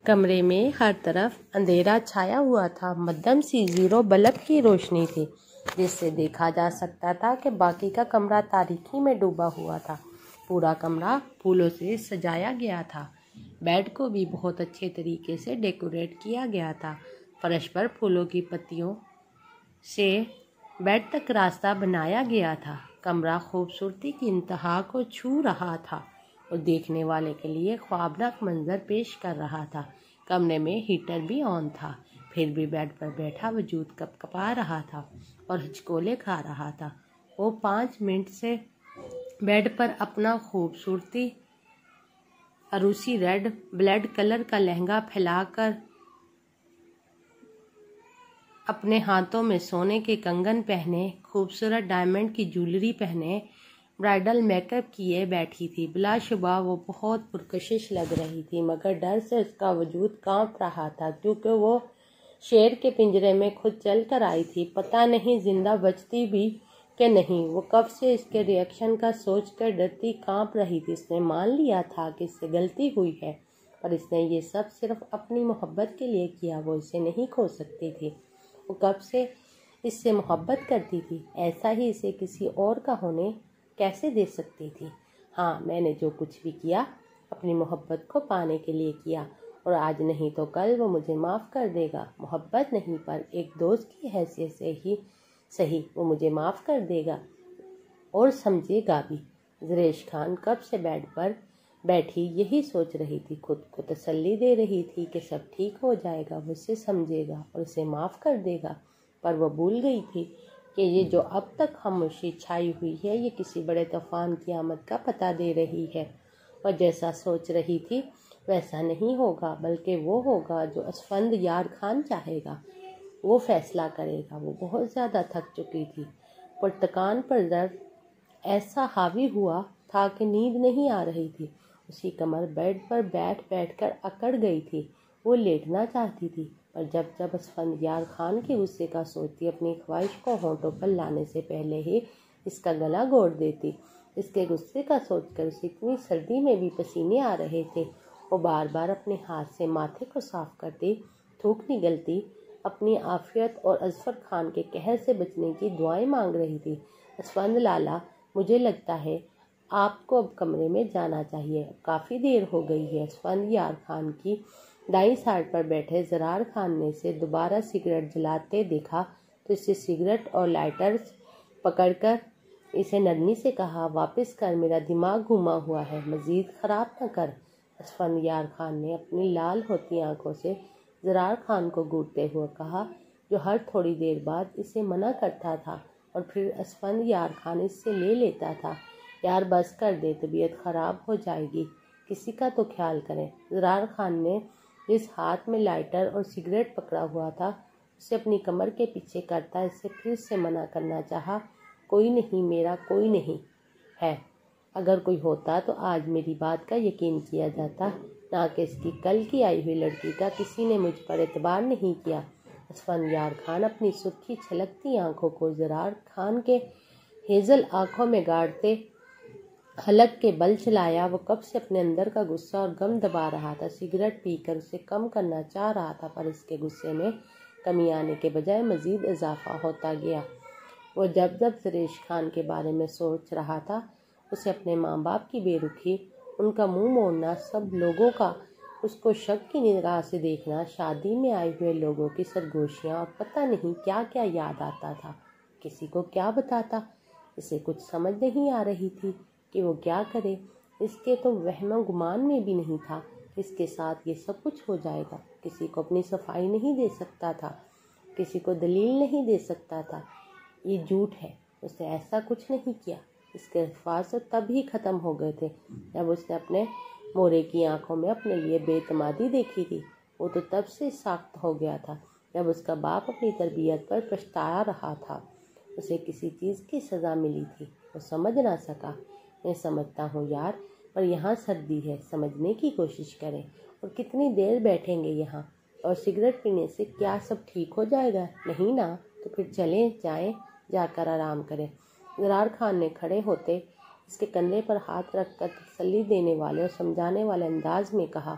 कमरे में हर तरफ अंधेरा छाया हुआ था। मध्यम सी 0 बल्ब की रोशनी थी जिससे देखा जा सकता था कि बाकी का कमरा तारीकी में डूबा हुआ था। पूरा कमरा फूलों से सजाया गया था। बेड को भी बहुत अच्छे तरीके से डेकोरेट किया गया था। फर्श पर फूलों की पत्तियों से बेड तक रास्ता बनाया गया था। कमरा खूबसूरती की इंतहा को छू रहा था और देखने वाले के लिए ख्वाबनाक मंजर पेश कर रहा था। कमरे में हीटर भी ऑन था, फिर भी बेड पर बैठा वजूद कपकपा रहा था और हिचकोले खा रहा था। वो 5 मिनट से बेड पर अपना खूबसूरती अरूसी रेड ब्लड कलर का लहंगा फैलाकर, अपने हाथों में सोने के कंगन पहने, खूबसूरत डायमंड की ज्वेलरी पहने, ब्राइडल मेकअप किए बैठी थी। बिलाशुबा वो बहुत पुरकशिश लग रही थी, मगर डर से उसका वजूद कांप रहा था क्योंकि वो शेर के पिंजरे में खुद चल कर आई थी। पता नहीं जिंदा बचती भी कि नहीं। वो कब से इसके रिएक्शन का सोचकर डरती कांप रही थी। इसने मान लिया था कि इससे गलती हुई है, पर इसने ये सब सिर्फ अपनी मोहब्बत के लिए किया। वो इसे नहीं खो सकती थी। वो कब से इससे मोहब्बत करती थी, ऐसा ही इसे किसी और का होने कैसे दे सकती थी। हाँ, मैंने जो कुछ भी किया अपनी मोहब्बत को पाने के लिए किया, और आज नहीं तो कल वो मुझे माफ़ कर देगा। मोहब्बत नहीं, पर एक दोस्त की हैसियत से ही सही वो मुझे माफ़ कर देगा और समझेगा भी। ज़रेश खान कब से बेड पर बैठी यही सोच रही थी, खुद को तसल्ली दे रही थी कि सब ठीक हो जाएगा, वो उसे समझेगा और उसे माफ़ कर देगा। पर वो भूल गई थी कि ये जो अब तक खामोशी छाई हुई है, ये किसी बड़े तूफान की आमद का पता दे रही है। और जैसा सोच रही थी वैसा नहीं होगा, बल्कि वो होगा जो असफंद यार खान चाहेगा। वो फैसला करेगा। वो बहुत ज़्यादा थक चुकी थी। पुर्तकान पर दर्द ऐसा हावी हुआ था कि नींद नहीं आ रही थी। उसकी कमर बेड पर बैठ बैठ कर अकड़ गई थी। वो लेटना चाहती थी, पर जब जब असफंदियार खान के गुस्से का सोचती, अपनी ख्वाहिश को होंठों पर लाने से पहले ही इसका गला घोट देती। इसके गुस्से का सोचकर उसे इतनी सर्दी में भी पसीने आ रहे थे। वो बार बार अपने हाथ से माथे को साफ करती, थूक निगलती, अपनी आफियत और अजफर खान के कहर से बचने की दुआएं मांग रही थी। असफंद लाला, मुझे लगता है आपको अब कमरे में जाना चाहिए, काफ़ी देर हो गई है। असफंद यार खान की दाईं साइड पर बैठे ज़रार खान ने इसे दोबारा सिगरेट जलाते देखा तो इसे सिगरेट और लाइटर्स पकड़कर इसे नरमी से कहा, वापस कर, मेरा दिमाग घुमा हुआ है, मज़ीद ख़राब न कर। असफंद यार खान ने अपनी लाल होती आंखों से ज़रार खान को घूरते हुए कहा, जो हर थोड़ी देर बाद इसे मना करता था और फिर असफंद यार खान इससे ले लेता था। यार बस कर दे, तबीयत ख़राब हो जाएगी, किसी का तो ख्याल करें। ज़रार खान ने जिस हाथ में लाइटर और सिगरेट पकड़ा हुआ था उसे अपनी कमर के पीछे करता इसे फिर से मना करना चाहा। कोई नहीं, मेरा कोई नहीं है। अगर कोई होता तो आज मेरी बात का यकीन किया जाता, ना कि इसकी कल की आई हुई लड़की का। किसी ने मुझ पर एतबार नहीं किया। असफंद यार खान अपनी सुर्खी छलकती आंखों को ज़रार खान के हेजल आंखों में गाड़ते हलक के बल चलाया। वो कब से अपने अंदर का गुस्सा और गम दबा रहा था। सिगरेट पीकर उसे कम करना चाह रहा था, पर इसके गुस्से में कमी आने के बजाय मज़ीद इजाफा होता गया। वो जब जब ज़रेश खान के बारे में सोच रहा था, उसे अपने माँ बाप की बेरुखी, उनका मुंह मोड़ना, सब लोगों का उसको शक की निगाह से देखना, शादी में आए हुए लोगों की सरगोशियाँ और पता नहीं क्या क्या याद आता था। किसी को क्या बताता, इसे कुछ समझ नहीं आ रही थी कि वो क्या करे। इसके तो वहम गुमान में भी नहीं था इसके साथ ये सब कुछ हो जाएगा। किसी को अपनी सफाई नहीं दे सकता था, किसी को दलील नहीं दे सकता था। ये झूठ है, उसने ऐसा कुछ नहीं किया। इसके अल्फाज तो तब ही ख़त्म हो गए थे जब उसने अपने मोरे की आंखों में अपने लिए बेतमादी देखी थी। वो तो तब से सख्त हो गया था जब उसका बाप अपनी तरबियत पर पछता रहा था। उसे किसी चीज़ की सज़ा मिली थी, वो समझ ना सका। मैं समझता हूँ यार, पर यहाँ सर्दी है, समझने की कोशिश करें। और कितनी देर बैठेंगे यहाँ, और सिगरेट पीने से क्या सब ठीक हो जाएगा? नहीं ना, तो फिर चलें, जाएं, जाकर आराम करें। ज़रार खान ने खड़े होते इसके कंधे पर हाथ रखकर तसल्ली देने वाले और समझाने वाले अंदाज में कहा,